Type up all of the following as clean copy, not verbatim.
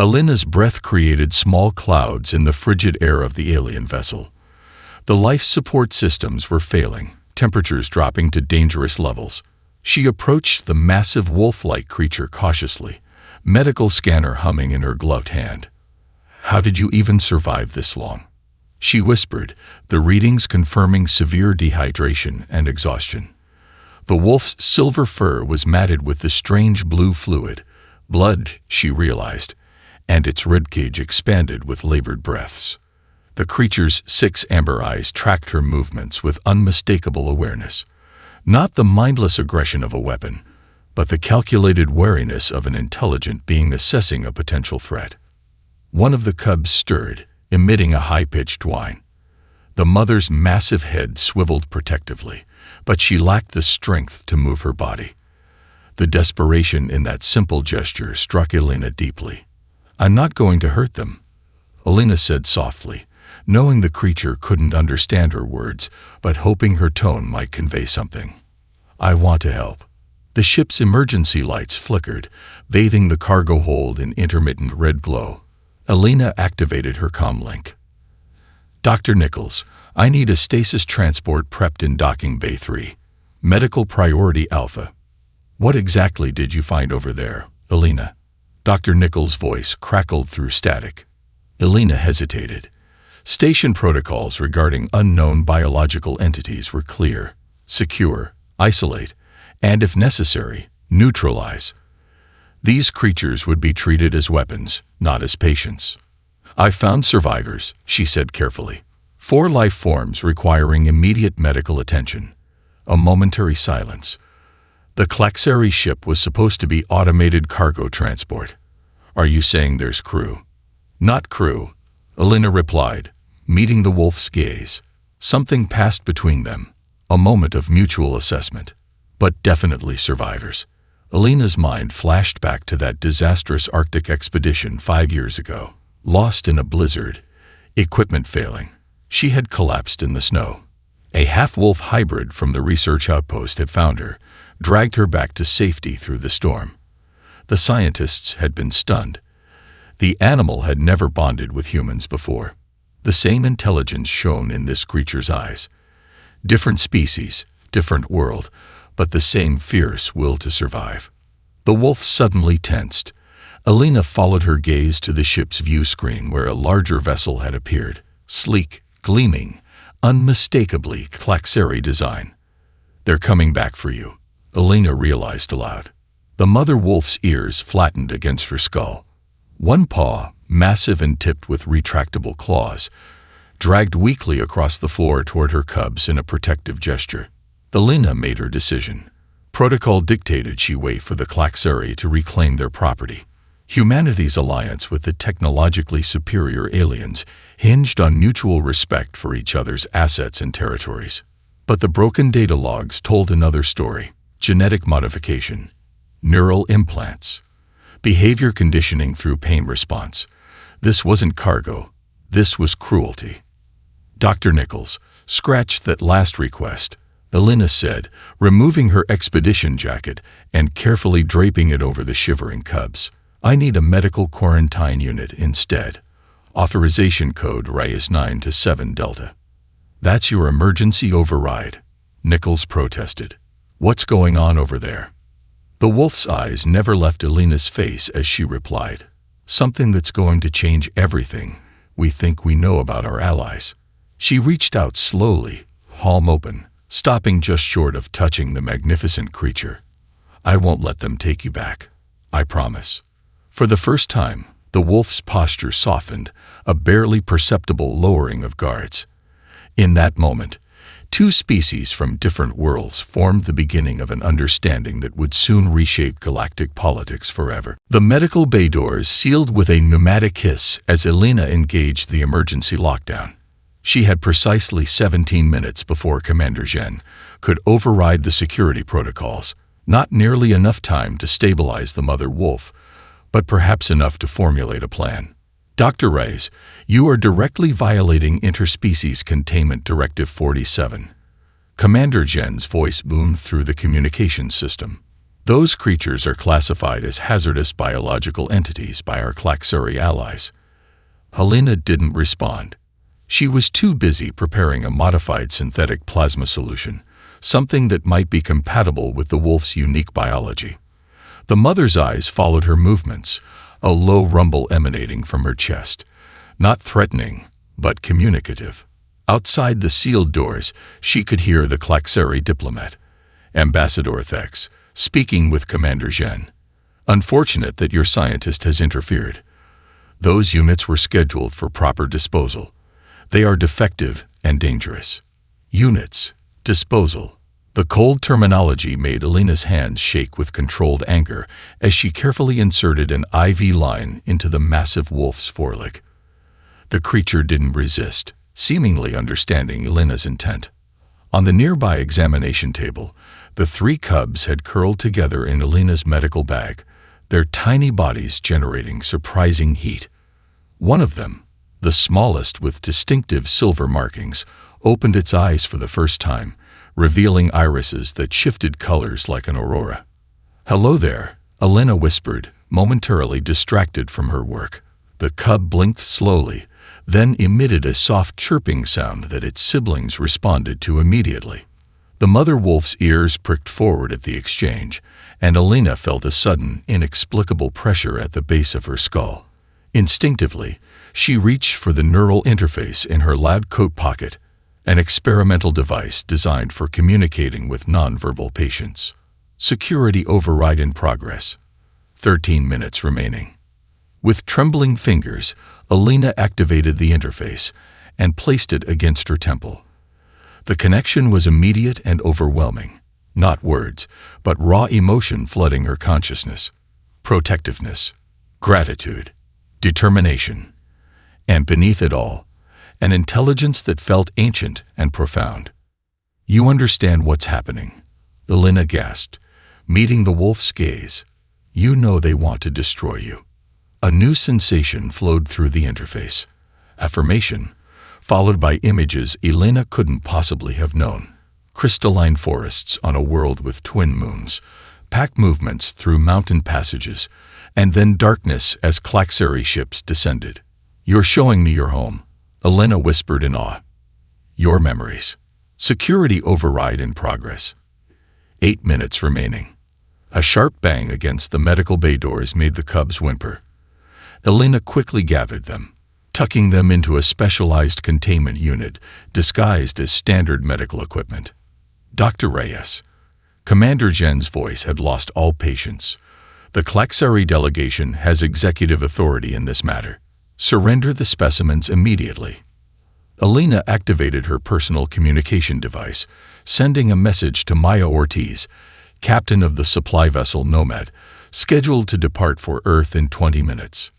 Alina's breath created small clouds in the frigid air of the alien vessel. The life support systems were failing, temperatures dropping to dangerous levels. She approached the massive wolf-like creature cautiously, medical scanner humming in her gloved hand. "How did you even survive this long?" she whispered, the readings confirming severe dehydration and exhaustion. The wolf's silver fur was matted with the strange blue fluid, blood, she realized, and its ribcage expanded with labored breaths. The creature's 6 amber eyes tracked her movements with unmistakable awareness. Not the mindless aggression of a weapon, but the calculated wariness of an intelligent being assessing a potential threat. One of the cubs stirred, emitting a high-pitched whine. The mother's massive head swiveled protectively, but she lacked the strength to move her body. The desperation in that simple gesture struck Alina deeply. "I'm not going to hurt them," Alina said softly, knowing the creature couldn't understand her words, but hoping her tone might convey something. "I want to help." The ship's emergency lights flickered, bathing the cargo hold in intermittent red glow. Alina activated her comlink. "Dr. Nichols, I need a stasis transport prepped in docking bay 3. Medical priority alpha." "What exactly did you find over there, Alina?" Dr. Nichols' voice crackled through static. Alina hesitated. Station protocols regarding unknown biological entities were clear: secure, isolate, and if necessary, neutralize. These creatures would be treated as weapons, not as patients. "I found survivors," she said carefully. 4 life forms requiring immediate medical attention. A momentary silence. The Klaxeri ship was supposed to be automated cargo transport. "Are you saying there's crew?" "Not crew," Alina replied, meeting the wolf's gaze. Something passed between them, a moment of mutual assessment. "But definitely survivors." Alina's mind flashed back to that disastrous Arctic expedition 5 years ago. Lost in a blizzard, equipment failing, she had collapsed in the snow. A half-wolf hybrid from the research outpost had found her, dragged her back to safety through the storm. The scientists had been stunned. The animal had never bonded with humans before. The same intelligence shone in this creature's eyes. Different species, different world, but the same fierce will to survive. The wolf suddenly tensed. Alina followed her gaze to the ship's view screen where a larger vessel had appeared, sleek, gleaming, unmistakably Klaxeri design. "They're coming back for you," Alina realized aloud. The mother wolf's ears flattened against her skull. One paw, massive and tipped with retractable claws, dragged weakly across the floor toward her cubs in a protective gesture. Alina made her decision. Protocol dictated she wait for the Klaxeri to reclaim their property. Humanity's alliance with the technologically superior aliens hinged on mutual respect for each other's assets and territories. But the broken data logs told another story: genetic modification, neural implants, behavior conditioning through pain response. This wasn't cargo. This was cruelty. "Dr. Nichols, scratch that last request," Alina said, removing her expedition jacket and carefully draping it over the shivering cubs. "I need a medical quarantine unit instead. Authorization code RAIS 9 to 7 Delta." "That's your emergency override," Nichols protested. "What's going on over there?" The wolf's eyes never left Alina's face as she replied, "Something that's going to change everything we think we know about our allies." She reached out slowly, palm open, stopping just short of touching the magnificent creature. "I won't let them take you back. I promise." For the first time, the wolf's posture softened, a barely perceptible lowering of guards. In that moment, 2 species from different worlds formed the beginning of an understanding that would soon reshape galactic politics forever. The medical bay doors sealed with a pneumatic hiss as Alina engaged the emergency lockdown. She had precisely 17 minutes before Commander Zhen could override the security protocols, not nearly enough time to stabilize the mother wolf, but perhaps enough to formulate a plan. "Dr. Reyes, you are directly violating Interspecies Containment Directive 47. Commander Zhen's voice boomed through the communications system. Those creatures are classified as hazardous biological entities by our Klaxari allies. Helena didn't respond. She was too busy preparing a modified synthetic plasma solution, something that might be compatible with the wolf's unique biology. The mother's eyes followed her movements, a low rumble emanating from her chest, not threatening, but communicative. Outside the sealed doors, she could hear the Klaxari diplomat, Ambassador Thex, speaking with Commander Zhen. Unfortunate that your scientist has interfered. Those units were scheduled for proper disposal. They are defective and dangerous. Units, disposal. The cold terminology made Elena's hands shake with controlled anger as she carefully inserted an IV line into the massive wolf's foreleg. The creature didn't resist, seemingly understanding Elena's intent. On the nearby examination table, the three cubs had curled together in Elena's medical bag, their tiny bodies generating surprising heat. One of them, the smallest with distinctive silver markings, opened its eyes for the first time, revealing irises that shifted colors like an aurora. "Hello there," Elena whispered, momentarily distracted from her work. The cub blinked slowly, then emitted a soft chirping sound that its siblings responded to immediately. The mother wolf's ears pricked forward at the exchange, and Elena felt a sudden, inexplicable pressure at the base of her skull. Instinctively, she reached for the neural interface in her lab coat pocket, an experimental device designed for communicating with nonverbal patients. Security override in progress. 13 minutes remaining. With trembling fingers, Elena activated the interface and placed it against her temple. The connection was immediate and overwhelming. Not words, but raw emotion flooding her consciousness. Protectiveness, gratitude, determination, and beneath it all, an intelligence that felt ancient and profound. "You understand what's happening," Elena gasped, meeting the wolf's gaze. "You know they want to destroy you." A new sensation flowed through the interface. Affirmation, followed by images Elena couldn't possibly have known. Crystalline forests on a world with twin moons, pack movements through mountain passages, and then darkness as Klaxari ships descended. "You're showing me your home," Elena whispered in awe. "Your memories." Security override in progress. 8 minutes remaining. A sharp bang against the medical bay doors made the cubs whimper. Elena quickly gathered them, tucking them into a specialized containment unit disguised as standard medical equipment. "Dr. Reyes." Commander Zhen's voice had lost all patience. "The Klaxari delegation has executive authority in this matter. Surrender the specimens immediately." Elena activated her personal communication device, sending a message to Maya Ortiz, captain of the supply vessel Nomad, scheduled to depart for Earth in 20 minutes.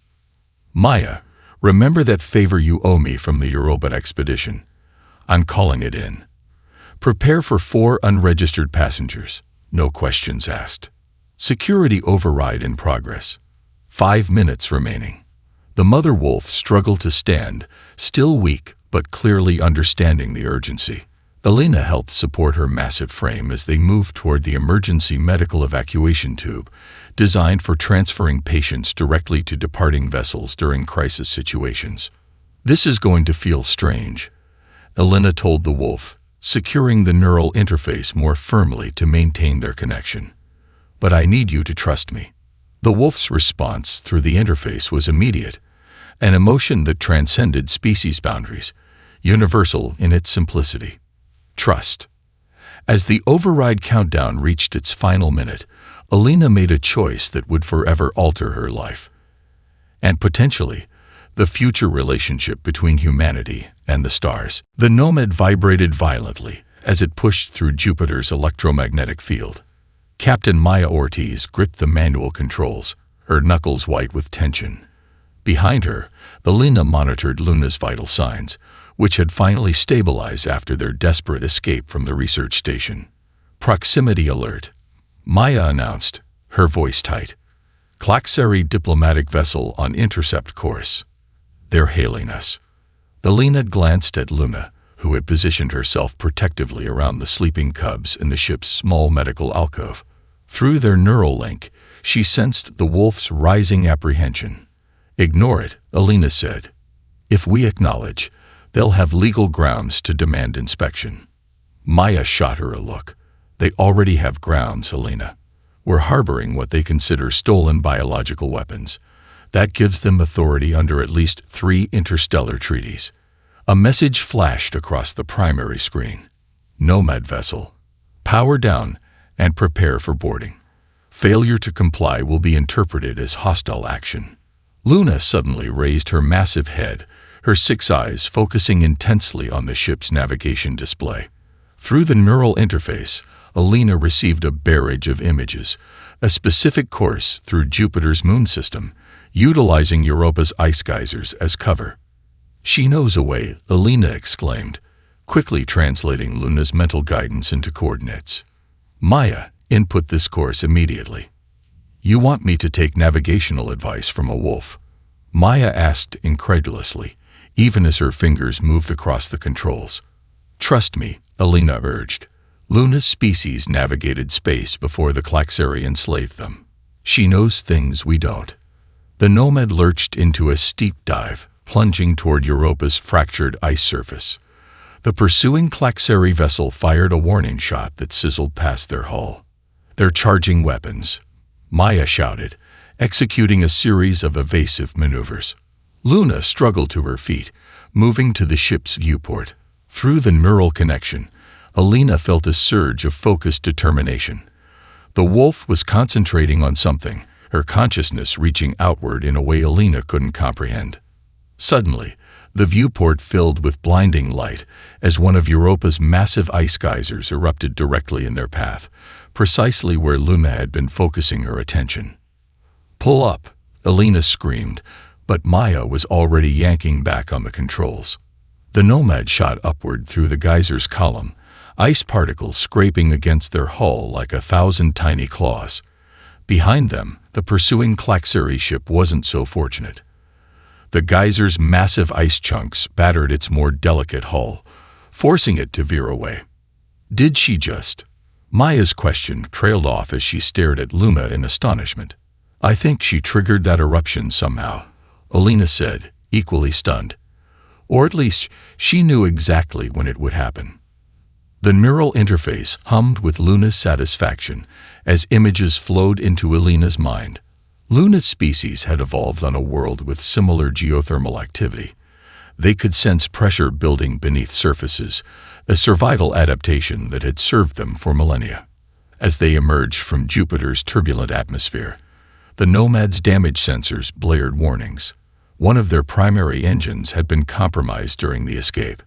"Maya, remember that favor you owe me from the Europa expedition. I'm calling it in. Prepare for 4 unregistered passengers, no questions asked." Security override in progress. 5 minutes remaining. The mother wolf struggled to stand, still weak but clearly understanding the urgency. Elena helped support her massive frame as they moved toward the emergency medical evacuation tube, designed for transferring patients directly to departing vessels during crisis situations. "This is going to feel strange," Elena told the wolf, securing the neural interface more firmly to maintain their connection. "But I need you to trust me." The wolf's response through the interface was immediate, an emotion that transcended species boundaries, universal in its simplicity. Trust. As the override countdown reached its final minute, Elena made a choice that would forever alter her life. And potentially, the future relationship between humanity and the stars. The Nomad vibrated violently as it pushed through Jupiter's electromagnetic field. Captain Maya Ortiz gripped the manual controls, her knuckles white with tension. Behind her, Elena monitored Luna's vital signs, which had finally stabilized after their desperate escape from the research station. "Proximity alert," Maya announced, her voice tight. "Klaxari diplomatic vessel on intercept course. They're hailing us." Elena glanced at Luna, who had positioned herself protectively around the sleeping cubs in the ship's small medical alcove. Through their neural link, she sensed the wolf's rising apprehension. "Ignore it," Alina said. "If we acknowledge, they'll have legal grounds to demand inspection." Maya shot her a look. "They already have grounds, Alina. We're harboring what they consider stolen biological weapons. That gives them authority under at least 3 interstellar treaties." A message flashed across the primary screen. "Nomad vessel. Power down and prepare for boarding. Failure to comply will be interpreted as hostile action." Luna suddenly raised her massive head, her 6 eyes focusing intensely on the ship's navigation display. Through the neural interface, Alina received a barrage of images, a specific course through Jupiter's moon system, utilizing Europa's ice geysers as cover. "She knows a way," Alina exclaimed, quickly translating Luna's mental guidance into coordinates. "Maya, input this course immediately." "You want me to take navigational advice from a wolf?" Maya asked incredulously, even as her fingers moved across the controls. "Trust me," Alina urged. "Luna's species navigated space before the Klaxeri enslaved them. She knows things we don't." The Nomad lurched into a steep dive, plunging toward Europa's fractured ice surface. The pursuing Klaxeri vessel fired a warning shot that sizzled past their hull. "They're charging weapons," Maya shouted, executing a series of evasive maneuvers. Luna struggled to her feet, moving to the ship's viewport. Through the neural connection, Alina felt a surge of focused determination. The wolf was concentrating on something, her consciousness reaching outward in a way Alina couldn't comprehend. Suddenly, the viewport filled with blinding light as one of Europa's massive ice geysers erupted directly in their path, precisely where Luna had been focusing her attention. "Pull up," Alina screamed, but Maya was already yanking back on the controls. The Nomad shot upward through the geyser's column, ice particles scraping against their hull like 1,000 tiny claws. Behind them, the pursuing Klaxeri ship wasn't so fortunate. The geyser's massive ice chunks battered its more delicate hull, forcing it to veer away. "Did she just?" Maya's question trailed off as she stared at Luna in astonishment. "I think she triggered that eruption somehow," Alina said, equally stunned. "Or at least, she knew exactly when it would happen." The neural interface hummed with Luna's satisfaction as images flowed into Alina's mind. Luna's species had evolved on a world with similar geothermal activity. They could sense pressure building beneath surfaces, a survival adaptation that had served them for millennia. As they emerged from Jupiter's turbulent atmosphere, the Nomad's damage sensors blared warnings. One of their primary engines had been compromised during the escape.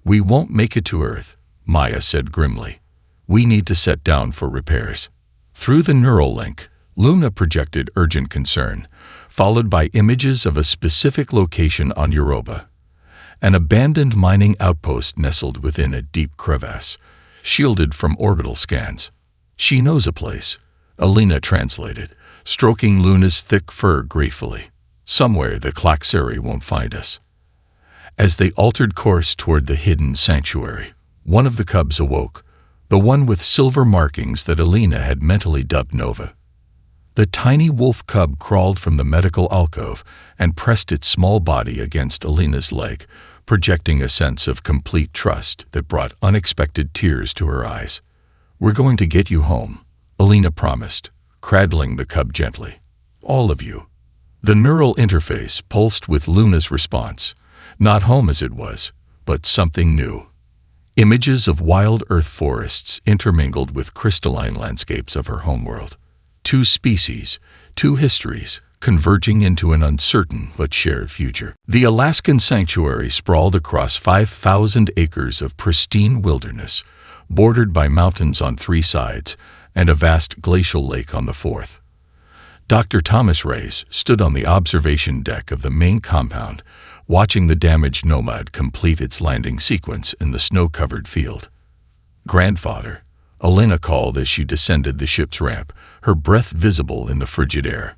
"We won't make it to Earth," Maya said grimly. "We need to set down for repairs." Through the neural link, Luna projected urgent concern, followed by images of a specific location on Europa. An abandoned mining outpost nestled within a deep crevasse, shielded from orbital scans. "She knows a place," Alina translated, stroking Luna's thick fur gratefully. "Somewhere the Klaxeri won't find us." As they altered course toward the hidden sanctuary, one of the cubs awoke, the one with silver markings that Alina had mentally dubbed Nova. The tiny wolf cub crawled from the medical alcove and pressed its small body against Alina's leg, projecting a sense of complete trust that brought unexpected tears to her eyes. "We're going to get you home," Alina promised, cradling the cub gently. "All of you." The neural interface pulsed with Luna's response, not home as it was, but something new. Images of wild earth forests intermingled with crystalline landscapes of her homeworld. 2 species, 2 histories, converging into an uncertain but shared future. The Alaskan sanctuary sprawled across 5,000 acres of pristine wilderness, bordered by mountains on 3 sides and a vast glacial lake on the 4th. Dr. Thomas Reyes stood on the observation deck of the main compound, watching the damaged Nomad complete its landing sequence in the snow-covered field. "Grandfather," Alina called as she descended the ship's ramp, her breath visible in the frigid air.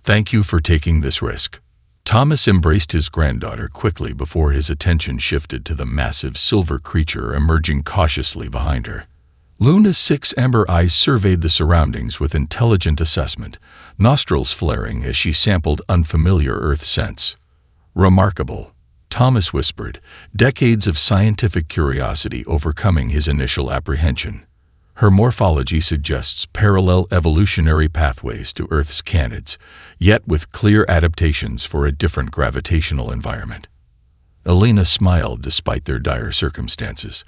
"Thank you for taking this risk." Thomas embraced his granddaughter quickly before his attention shifted to the massive silver creature emerging cautiously behind her. Luna's 6 amber eyes surveyed the surroundings with intelligent assessment, nostrils flaring as she sampled unfamiliar Earth scents. "Remarkable," Thomas whispered, decades of scientific curiosity overcoming his initial apprehension. Her morphology suggests parallel evolutionary pathways to Earth's canids, yet with clear adaptations for a different gravitational environment. Elena smiled despite their dire circumstances.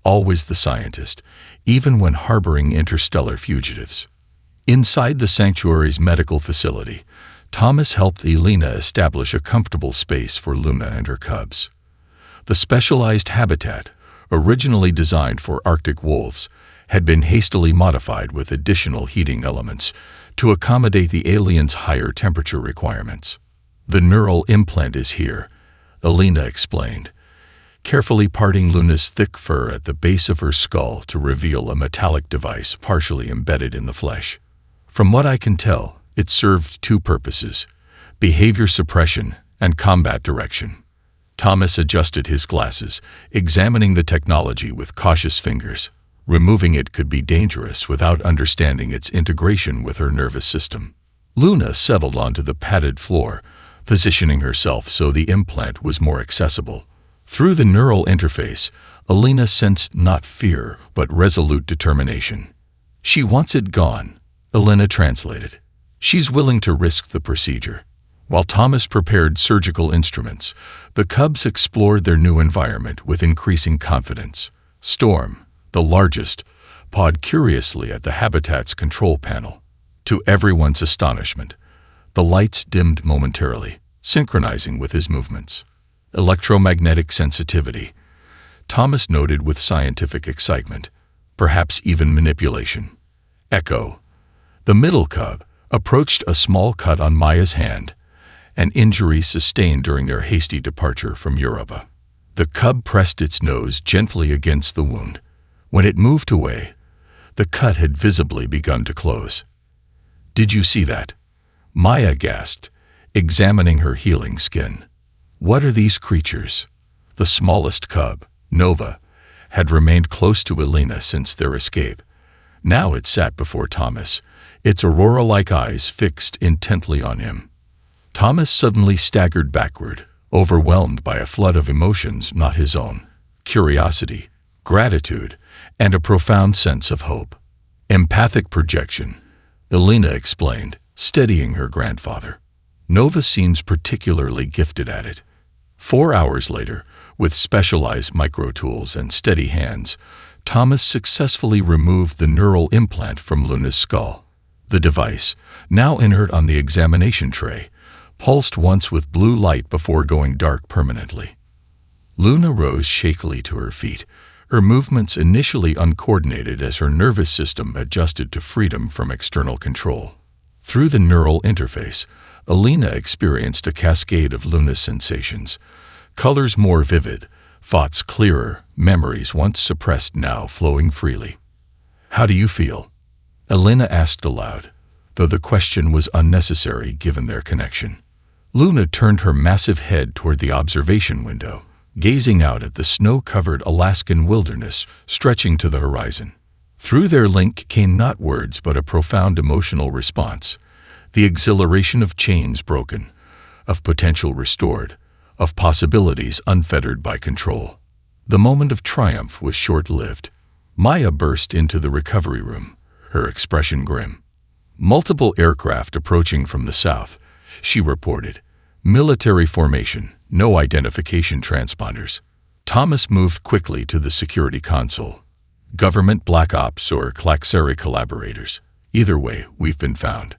Always the scientist, even when harboring interstellar fugitives. Inside the sanctuary's medical facility, Thomas helped Elena establish a comfortable space for Luna and her cubs. The specialized habitat, originally designed for Arctic wolves, had been hastily modified with additional heating elements to accommodate the aliens' higher temperature requirements. "The neural implant is here," Elena explained, carefully parting Luna's thick fur at the base of her skull to reveal a metallic device partially embedded in the flesh. "From what I can tell, it served 2 purposes: behavior suppression and combat direction." Thomas adjusted his glasses, examining the technology with cautious fingers. Removing it could be dangerous without understanding its integration with her nervous system. Luna settled onto the padded floor, positioning herself so the implant was more accessible. Through the neural interface, Elena sensed not fear, but resolute determination. "She wants it gone," Elena translated. "She's willing to risk the procedure." While Thomas prepared surgical instruments, the cubs explored their new environment with increasing confidence. Storm, the largest, pawed curiously at the habitat's control panel. To everyone's astonishment, the lights dimmed momentarily, synchronizing with his movements. Electromagnetic sensitivity, Thomas noted with scientific excitement, perhaps even manipulation. Echo, the middle cub, approached a small cut on Maya's hand, an injury sustained during their hasty departure from Europa. The cub pressed its nose gently against the wound. When it moved away, the cut had visibly begun to close. "Did you see that?" Maya gasped, examining her healing skin. "What are these creatures?" The smallest cub, Nova, had remained close to Elena since their escape. Now it sat before Thomas, its aurora-like eyes fixed intently on him. Thomas suddenly staggered backward, overwhelmed by a flood of emotions not his own: curiosity, gratitude, and a profound sense of hope. "Empathic projection," Elena explained, steadying her grandfather. "Nova seems particularly gifted at it." 4 hours later, with specialized micro-tools and steady hands, Thomas successfully removed the neural implant from Luna's skull. The device, now inert on the examination tray, pulsed once with blue light before going dark permanently. Luna rose shakily to her feet, her movements initially uncoordinated as her nervous system adjusted to freedom from external control. Through the neural interface, Elena experienced a cascade of Luna's sensations, colors more vivid, thoughts clearer, memories once suppressed now flowing freely. "How do you feel?" Elena asked aloud, though the question was unnecessary given their connection. Luna turned her massive head toward the observation window, gazing out at the snow-covered Alaskan wilderness stretching to the horizon. Through their link came not words but a profound emotional response, the exhilaration of chains broken, of potential restored, of possibilities unfettered by control. The moment of triumph was short-lived. Maya burst into the recovery room, her expression grim. "Multiple aircraft approaching from the south," she reported. "Military formation, no identification transponders." Thomas moved quickly to the security console. "Government Black Ops or Klaxeri collaborators. Either way, we've been found."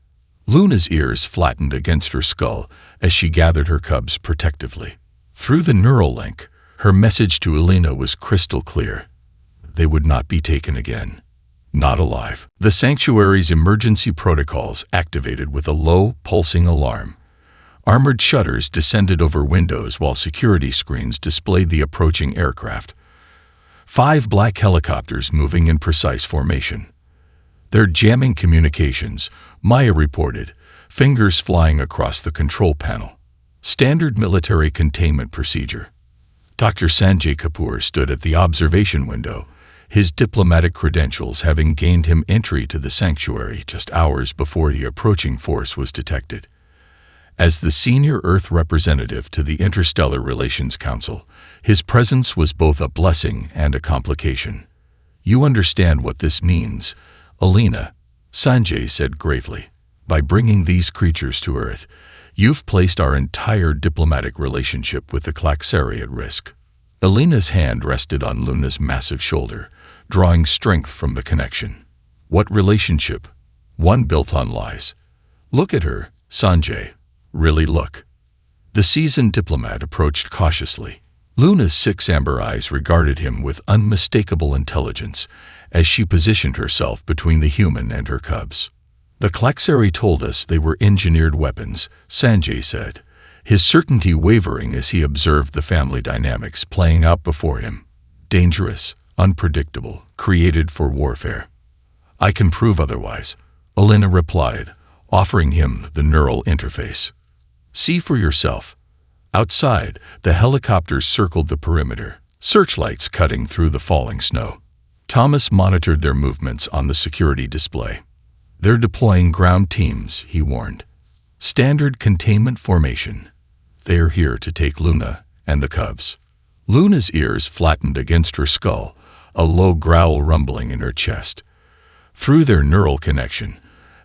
Luna's ears flattened against her skull as she gathered her cubs protectively. Through the neural link, her message to Elena was crystal clear. They would not be taken again. Not alive. The sanctuary's emergency protocols activated with a low, pulsing alarm. Armored shutters descended over windows while security screens displayed the approaching aircraft. 5 black helicopters moving in precise formation. "They're jamming communications," Maya reported, fingers flying across the control panel. "Standard military containment procedure." Dr. Sanjay Kapoor stood at the observation window, his diplomatic credentials having gained him entry to the sanctuary just hours before the approaching force was detected. As the senior Earth representative to the Interstellar Relations Council, his presence was both a blessing and a complication. "You understand what this means, Alina," Sanjay said gravely. "By bringing these creatures to Earth, you've placed our entire diplomatic relationship with the Klaxari at risk." Alina's hand rested on Luna's massive shoulder, drawing strength from the connection. "What relationship? One built on lies." "Look at her, Sanjay. Really look." The seasoned diplomat approached cautiously. Luna's 6 amber eyes regarded him with unmistakable intelligence as she positioned herself between the human and her cubs. "The Klaxari told us they were engineered weapons," Sanjay said, his certainty wavering as he observed the family dynamics playing out before him. "Dangerous, unpredictable, created for warfare." "I can prove otherwise," Alina replied, offering him the neural interface. "See for yourself." Outside, the helicopters circled the perimeter, searchlights cutting through the falling snow. Thomas monitored their movements on the security display. "They're deploying ground teams," he warned. "Standard containment formation. They're here to take Luna and the cubs." Luna's ears flattened against her skull, a low growl rumbling in her chest. Through their neural connection,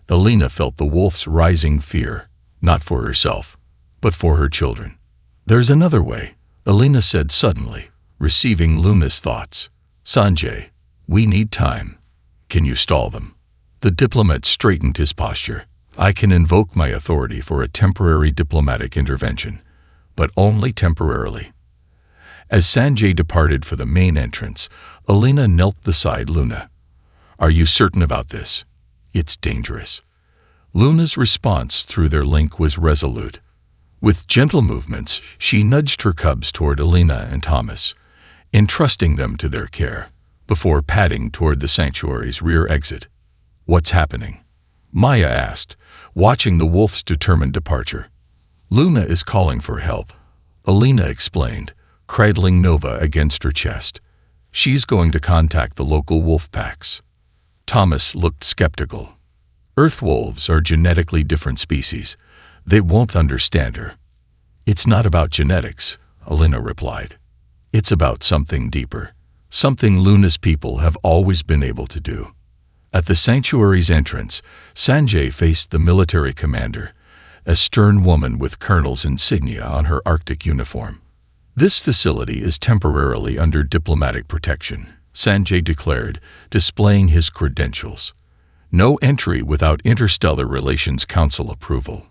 Alina felt the wolf's rising fear, not for herself, but for her children. "There's another way," Alina said suddenly, receiving Luna's thoughts. "Sanjay, we need time. Can you stall them?" The diplomat straightened his posture. "I can invoke my authority for a temporary diplomatic intervention, but only temporarily." As Sanjay departed for the main entrance, Alina knelt beside Luna. "Are you certain about this? It's dangerous." Luna's response through their link was resolute. With gentle movements, she nudged her cubs toward Alina and Thomas, entrusting them to their care, before padding toward the sanctuary's rear exit. "What's happening?" Maya asked, watching the wolf's determined departure. "Luna is calling for help," Alina explained, cradling Nova against her chest. "She's going to contact the local wolf packs." Thomas looked skeptical. "Earth wolves are genetically different species. They won't understand her." "It's not about genetics," Alina replied. "It's about something deeper, something Luna's people have always been able to do." At the sanctuary's entrance, Sanjay faced the military commander, a stern woman with colonel's insignia on her Arctic uniform. "This facility is temporarily under diplomatic protection," Sanjay declared, displaying his credentials. "No entry without Interstellar Relations Council approval."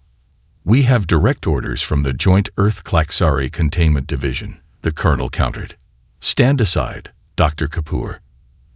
"We have direct orders from the Joint Earth-Klaxari Containment Division," the colonel countered. "Stand aside, Dr. Kapoor."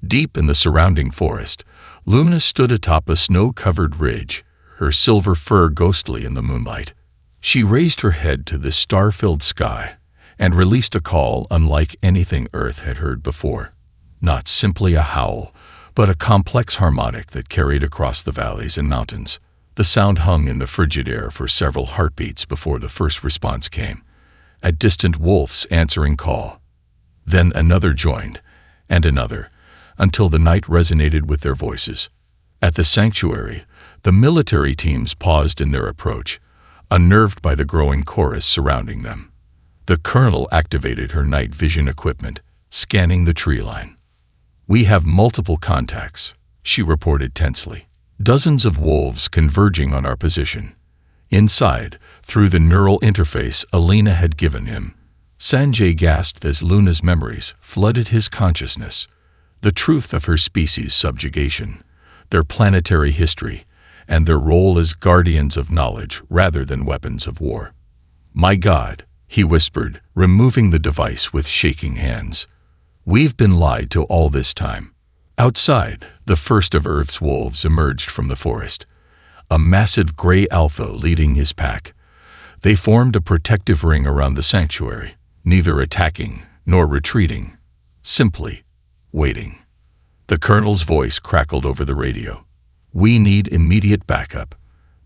Deep in the surrounding forest, Luna stood atop a snow-covered ridge, her silver fur ghostly in the moonlight. She raised her head to the star-filled sky and released a call unlike anything Earth had heard before. Not simply a howl, but a complex harmonic that carried across the valleys and mountains. The sound hung in the frigid air for several heartbeats before the first response came, a distant wolf's answering call. Then another joined, and another, until the night resonated with their voices. At the sanctuary, the military teams paused in their approach, unnerved by the growing chorus surrounding them. The colonel activated her night vision equipment, scanning the tree line. "We have multiple contacts," she reported tensely. "Dozens of wolves converging on our position." Inside, through the neural interface Alina had given him, Sanjay gasped as Luna's memories flooded his consciousness. The truth of her species' subjugation, their planetary history, and their role as guardians of knowledge rather than weapons of war. "My God," he whispered, removing the device with shaking hands. "We've been lied to all this time." Outside, the first of Earth's wolves emerged from the forest, a massive gray alpha leading his pack. They formed a protective ring around the sanctuary, neither attacking nor retreating, simply waiting. The colonel's voice crackled over the radio. "We need immediate backup.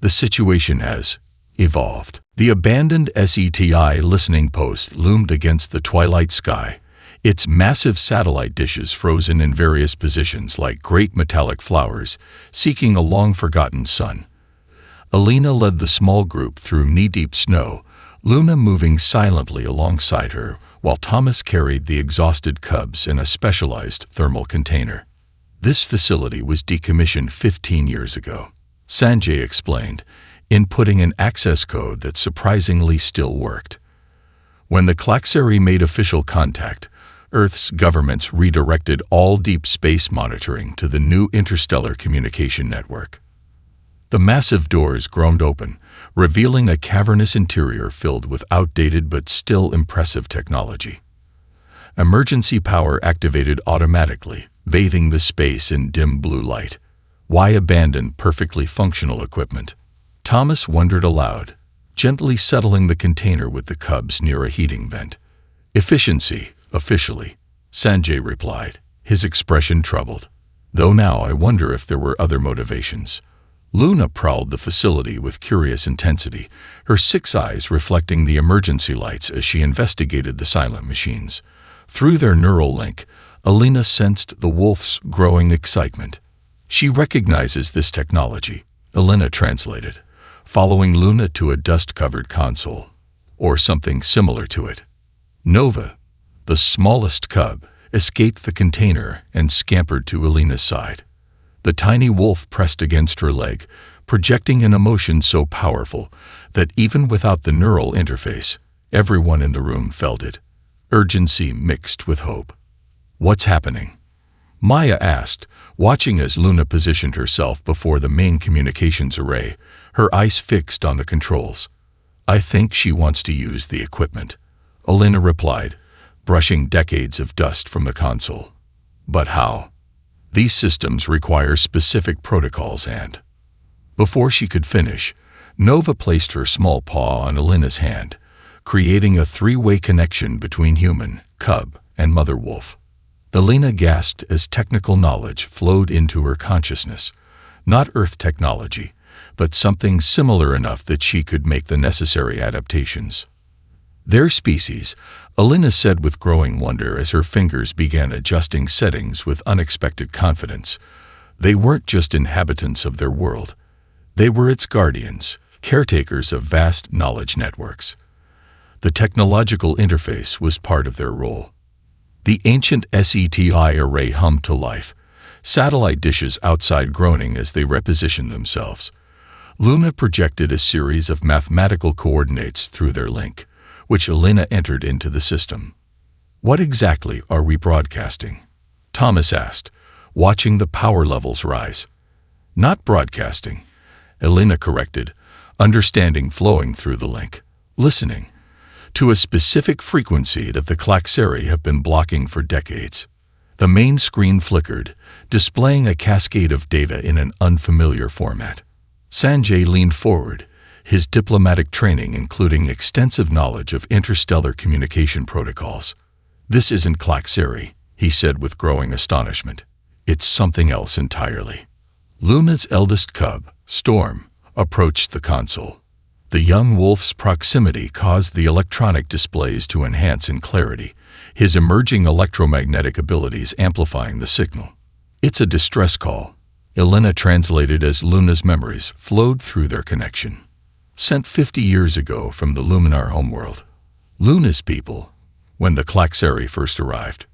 The situation has evolved." The abandoned SETI listening post loomed against the twilight sky, its massive satellite dishes frozen in various positions like great metallic flowers, seeking a long-forgotten sun. Alina led the small group through knee-deep snow, Luna moving silently alongside her, while Thomas carried the exhausted cubs in a specialized thermal container. This facility was decommissioned 15 years ago, Sanjay explained, inputting an access code that surprisingly still worked. When the Klaxeri made official contact, Earth's governments redirected all deep space monitoring to the new interstellar communication network. The massive doors groaned open, revealing a cavernous interior filled with outdated but still impressive technology. Emergency power activated automatically, bathing the space in dim blue light. Why abandon perfectly functional equipment? Thomas wondered aloud, gently settling the container with the cubs near a heating vent. Efficiency, officially, Sanjay replied, his expression troubled. Though now I wonder if there were other motivations. Luna prowled the facility with curious intensity, her 6 eyes reflecting the emergency lights as she investigated the silent machines. Through their neural link, Alina sensed the wolf's growing excitement. She recognizes this technology, Alina translated, following Luna to a dust-covered console, or something similar to it. Nova, the smallest cub, escaped the container and scampered to Alina's side. The tiny wolf pressed against her leg, projecting an emotion so powerful that even without the neural interface, everyone in the room felt it. Urgency mixed with hope. What's happening? Maya asked, watching as Luna positioned herself before the main communications array, her eyes fixed on the controls. I think she wants to use the equipment, Alina replied, brushing decades of dust from the console. But how? These systems require specific protocols and… Before she could finish, Nova placed her small paw on Alina's hand, creating a 3-way connection between human, cub, and mother wolf. Alina gasped as technical knowledge flowed into her consciousness, not Earth technology, but something similar enough that she could make the necessary adaptations. Their species, Alina said with growing wonder as her fingers began adjusting settings with unexpected confidence. They weren't just inhabitants of their world. They were its guardians, caretakers of vast knowledge networks. The technological interface was part of their role. The ancient SETI array hummed to life, satellite dishes outside groaning as they repositioned themselves. Luna projected a series of mathematical coordinates through their link, which Alina entered into the system. What exactly are we broadcasting? Thomas asked, watching the power levels rise. Not broadcasting, Alina corrected, understanding flowing through the link. Listening to a specific frequency that the Klaxeri have been blocking for decades. The main screen flickered, displaying a cascade of data in an unfamiliar format. Sanjay leaned forward, his diplomatic training including extensive knowledge of interstellar communication protocols. This isn't Klaxeri, he said with growing astonishment. It's something else entirely. Luna's eldest cub, Storm, approached the console. The young wolf's proximity caused the electronic displays to enhance in clarity, his emerging electromagnetic abilities amplifying the signal. It's a distress call, Alina translated as Luna's memories flowed through their connection. Sent 50 years ago from the Luminar homeworld. Luna's people, when the Klaxeri first arrived.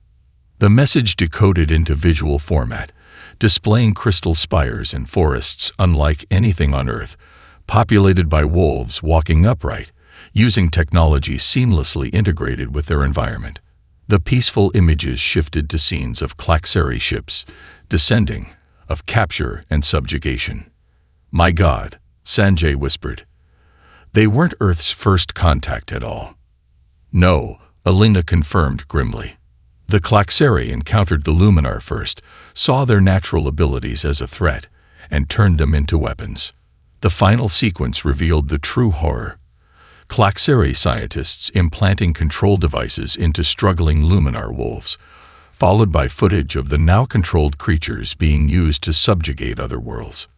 The message decoded into visual format, displaying crystal spires and forests unlike anything on Earth, populated by wolves walking upright, using technology seamlessly integrated with their environment. The peaceful images shifted to scenes of Klaxeri ships, descending, of capture and subjugation. My God, Sanjay whispered. They weren't Earth's first contact at all. No, Alina confirmed grimly. The Klaxeri encountered the Luminar first, saw their natural abilities as a threat, and turned them into weapons. The final sequence revealed the true horror. Klaxeri scientists implanting control devices into struggling Luminar wolves, followed by footage of the now-controlled creatures being used to subjugate other worlds.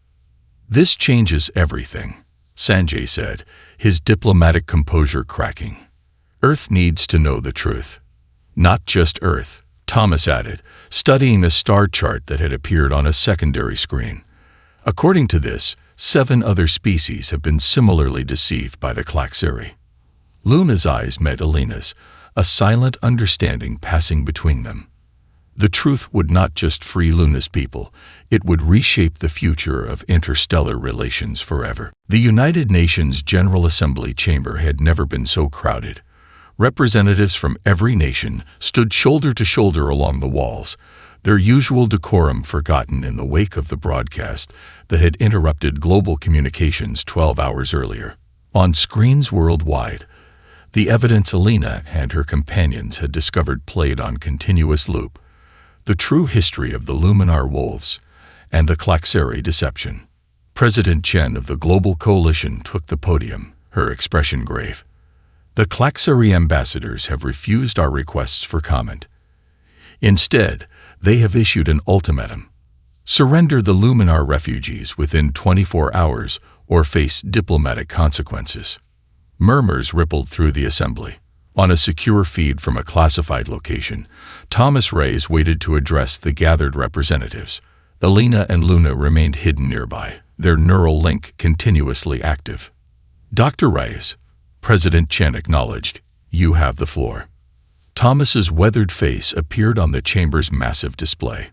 This changes everything, Sanjay said, his diplomatic composure cracking. Earth needs to know the truth. Not just Earth, Thomas added, studying a star chart that had appeared on a secondary screen. According to this, 7 other species have been similarly deceived by the Klaxeri. Luna's eyes met Alina's, a silent understanding passing between them. The truth would not just free Luna's people, it would reshape the future of interstellar relations forever. The United Nations General Assembly chamber had never been so crowded. Representatives from every nation stood shoulder to shoulder along the walls, their usual decorum forgotten in the wake of the broadcast that had interrupted global communications 12 hours earlier. On screens worldwide, the evidence Alina and her companions had discovered played on continuous loop, the true history of the Luminar wolves and the Klaxeri deception. President Chen of the Global Coalition took the podium, her expression grave. The Klaxeri ambassadors have refused our requests for comment. Instead, they have issued an ultimatum. Surrender the Luminar refugees within 24 hours or face diplomatic consequences. Murmurs rippled through the assembly. On a secure feed from a classified location, Thomas Reyes waited to address the gathered representatives. Alina and Luna remained hidden nearby, their neural link continuously active. Dr. Reyes, President Chen acknowledged, "You have the floor." Thomas's weathered face appeared on the chamber's massive display.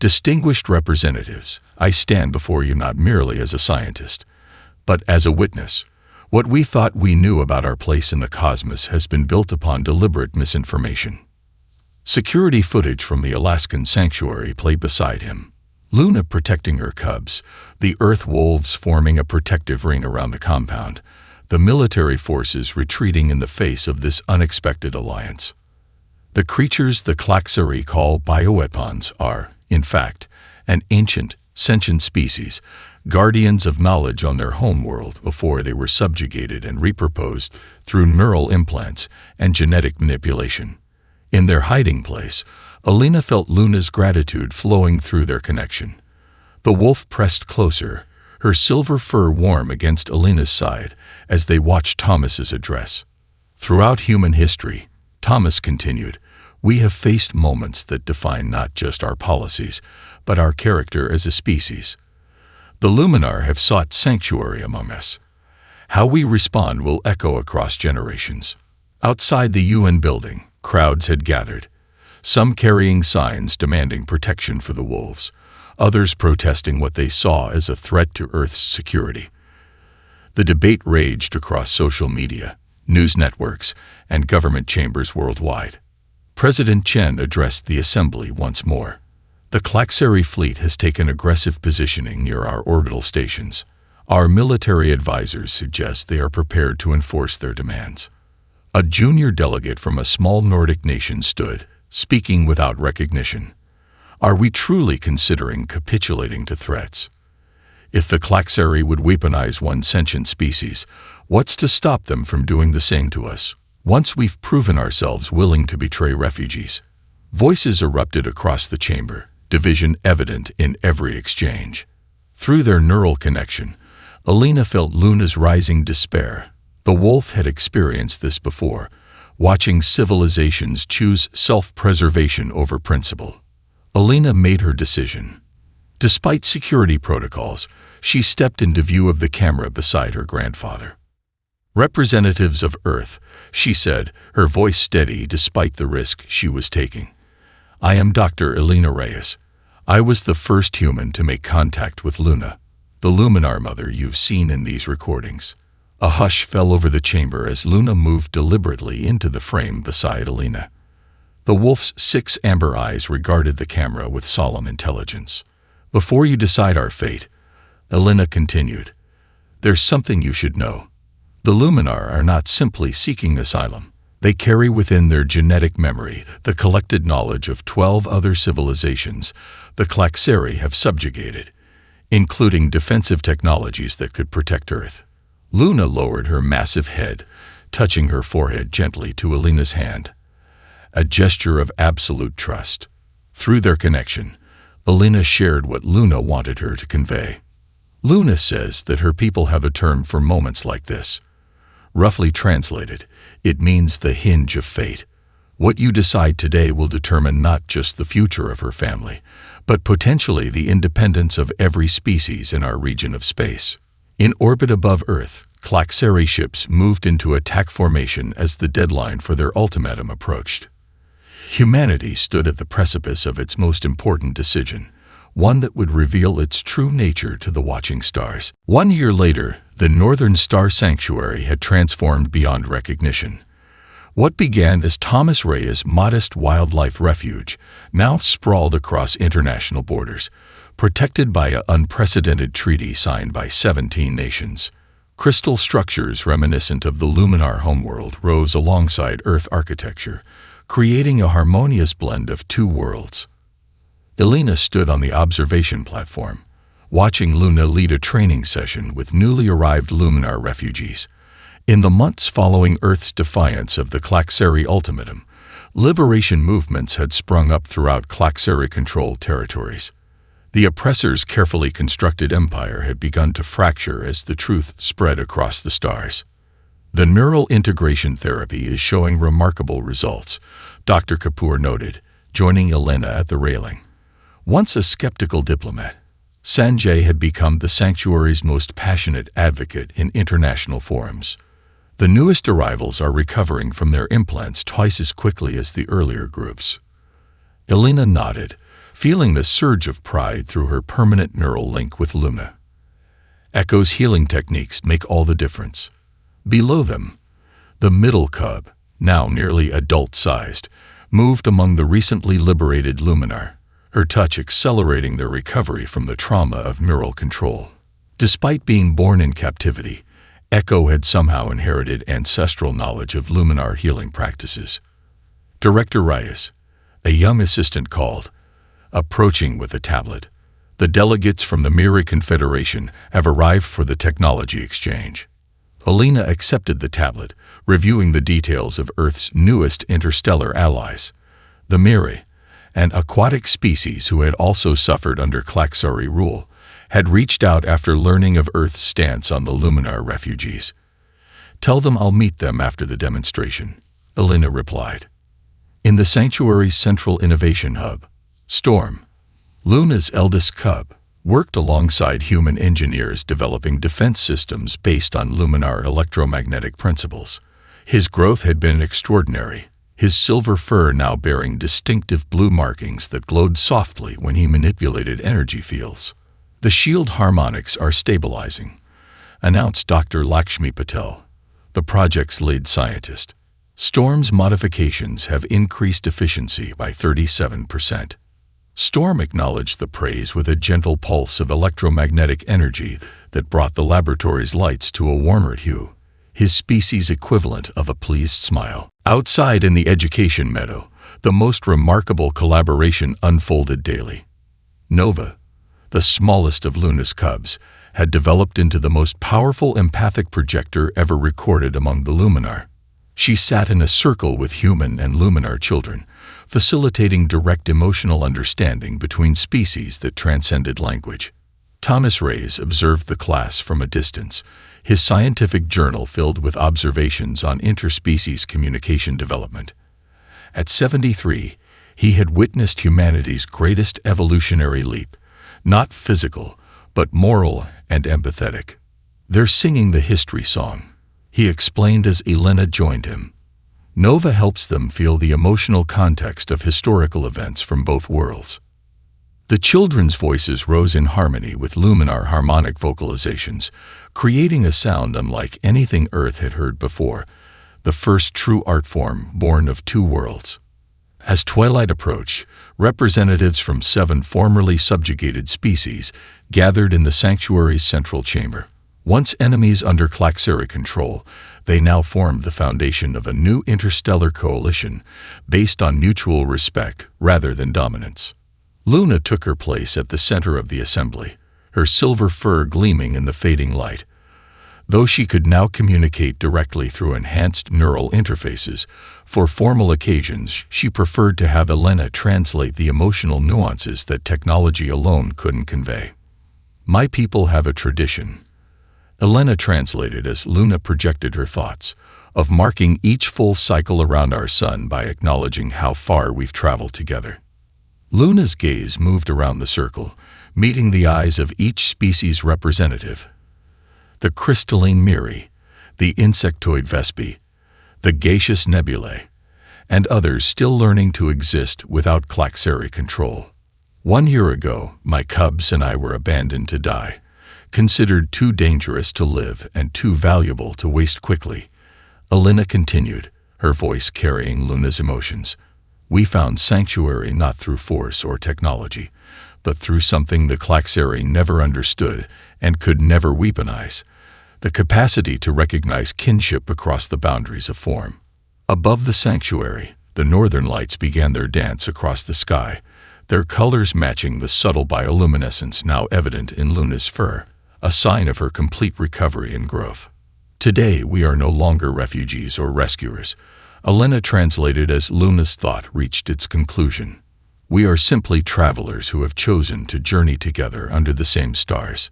"Distinguished representatives, I stand before you not merely as a scientist, but as a witness. What we thought we knew about our place in the cosmos has been built upon deliberate misinformation." Security footage from the Alaskan sanctuary played beside him. Luna protecting her cubs, the Earth wolves forming a protective ring around the compound, the military forces retreating in the face of this unexpected alliance. The creatures the Klaxeri call bioweapons are, in fact, an ancient, sentient species, guardians of knowledge on their homeworld before they were subjugated and repurposed through neural implants and genetic manipulation. In their hiding place, Alina felt Luna's gratitude flowing through their connection. The wolf pressed closer, her silver fur warm against Alina's side as they watched Thomas's address. Throughout human history, Thomas continued, we have faced moments that define not just our policies, but our character as a species. The Luminar have sought sanctuary among us. How we respond will echo across generations. Outside the UN building, crowds had gathered, some carrying signs demanding protection for the wolves, others protesting what they saw as a threat to Earth's security. The debate raged across social media, news networks, and government chambers worldwide. President Chen addressed the assembly once more. The Klaxeri fleet has taken aggressive positioning near our orbital stations. Our military advisors suggest they are prepared to enforce their demands. A junior delegate from a small Nordic nation stood, speaking without recognition. Are we truly considering capitulating to threats? If the Klaxeri would weaponize one sentient species, what's to stop them from doing the same to us, once we've proven ourselves willing to betray refugees? Voices erupted across the chamber, division evident in every exchange. Through their neural connection, Alina felt Luna's rising despair. The wolf had experienced this before, watching civilizations choose self-preservation over principle. Alina made her decision. Despite security protocols, she stepped into view of the camera beside her grandfather. "Representatives of Earth," she said, her voice steady despite the risk she was taking. "I am Dr. Alina Reyes. I was the first human to make contact with Luna, the Luminar mother you've seen in these recordings." A hush fell over the chamber as Luna moved deliberately into the frame beside Alina. The wolf's 6 amber eyes regarded the camera with solemn intelligence. "Before you decide our fate," Alina continued, "there's something you should know. The Luminar are not simply seeking asylum. They carry within their genetic memory the collected knowledge of 12 other civilizations the Klaxeri have subjugated, including defensive technologies that could protect Earth." Luna lowered her massive head, touching her forehead gently to Alina's hand, a gesture of absolute trust. Through their connection, Alina shared what Luna wanted her to convey. Luna says that her people have a term for moments like this. Roughly translated, it means the hinge of fate. What you decide today will determine not just the future of her family, but potentially the independence of every species in our region of space. In orbit above Earth, Klaxeri ships moved into attack formation as the deadline for their ultimatum approached. Humanity stood at the precipice of its most important decision, one that would reveal its true nature to the watching stars. 1 year later, the Northern Star Sanctuary had transformed beyond recognition. What began as Thomas Rhea's modest wildlife refuge now sprawled across international borders, protected by an unprecedented treaty signed by 17 nations. Crystal structures reminiscent of the Luminar homeworld rose alongside Earth architecture, creating a harmonious blend of two worlds. Elena stood on the observation platform, watching Luna lead a training session with newly arrived Luminar refugees. In the months following Earth's defiance of the Klaxeri ultimatum, liberation movements had sprung up throughout Klaxeri-controlled territories. The oppressors' carefully constructed empire had begun to fracture as the truth spread across the stars. The neural integration therapy is showing remarkable results, Dr. Kapoor noted, joining Elena at the railing. Once a skeptical diplomat, Sanjay had become the sanctuary's most passionate advocate in international forums. The newest arrivals are recovering from their implants twice as quickly as the earlier groups. Elena nodded, feeling the surge of pride through her permanent neural link with Luna. Echo's healing techniques make all the difference. Below them, the middle cub, now nearly adult-sized, moved among the recently liberated Luminar, her touch accelerating their recovery from the trauma of neural control. Despite being born in captivity, Echo had somehow inherited ancestral knowledge of Luminar healing practices. Director Reyes, a young assistant, called, approaching with a tablet. The delegates from the Miri Confederation have arrived for the technology exchange. Elena accepted the tablet, reviewing the details of Earth's newest interstellar allies. The Miri, an aquatic species who had also suffered under Klaxeri rule, had reached out after learning of Earth's stance on the Luminar refugees. "Tell them I'll meet them after the demonstration," Elena replied. In the sanctuary's central innovation hub, Storm, Luna's eldest cub, worked alongside human engineers developing defense systems based on Luminar electromagnetic principles. His growth had been extraordinary, his silver fur now bearing distinctive blue markings that glowed softly when he manipulated energy fields. "The shield harmonics are stabilizing," announced Dr. Lakshmi Patel, the project's lead scientist. "Storm's modifications have increased efficiency by 37%. Storm acknowledged the praise with a gentle pulse of electromagnetic energy that brought the laboratory's lights to a warmer hue, his species equivalent of a pleased smile. Outside in the education meadow, the most remarkable collaboration unfolded daily. Nova, the smallest of Luna's cubs, had developed into the most powerful empathic projector ever recorded among the Luminar. She sat in a circle with human and Luminar children, facilitating direct emotional understanding between species that transcended language. Thomas Reyes observed the class from a distance, his scientific journal filled with observations on interspecies communication development. At 73, he had witnessed humanity's greatest evolutionary leap, not physical, but moral and empathetic. "They're singing the history song," he explained as Elena joined him. "Nova helps them feel the emotional context of historical events from both worlds." The children's voices rose in harmony with Luminar harmonic vocalizations, creating a sound unlike anything Earth had heard before, the first true art form born of two worlds. As twilight approached, representatives from 7 formerly subjugated species gathered in the sanctuary's central chamber. Once enemies under Klaxeri control, they now formed the foundation of a new interstellar coalition based on mutual respect rather than dominance. Luna took her place at the center of the assembly, her silver fur gleaming in the fading light. Though she could now communicate directly through enhanced neural interfaces, for formal occasions she preferred to have Elena translate the emotional nuances that technology alone couldn't convey. "My people have a tradition," Elena translated as Luna projected her thoughts, of marking each full cycle around our sun by acknowledging how far we've traveled together. Luna's gaze moved around the circle, meeting the eyes of each species representative. The crystalline Miri, the insectoid Vespi, the gaseous nebulae, and others still learning to exist without Klaxeri control. 1 year ago, my cubs and I were abandoned to die, considered too dangerous to live and too valuable to waste quickly. Alina continued, her voice carrying Luna's emotions. We found sanctuary not through force or technology, but through something the Klaxeri never understood and could never weaponize: the capacity to recognize kinship across the boundaries of form. Above the sanctuary, the northern lights began their dance across the sky, their colors matching the subtle bioluminescence now evident in Luna's fur, a sign of her complete recovery and growth. Today we are no longer refugees or rescuers. Alina translated as Luna's thought reached its conclusion. We are simply travelers who have chosen to journey together under the same stars.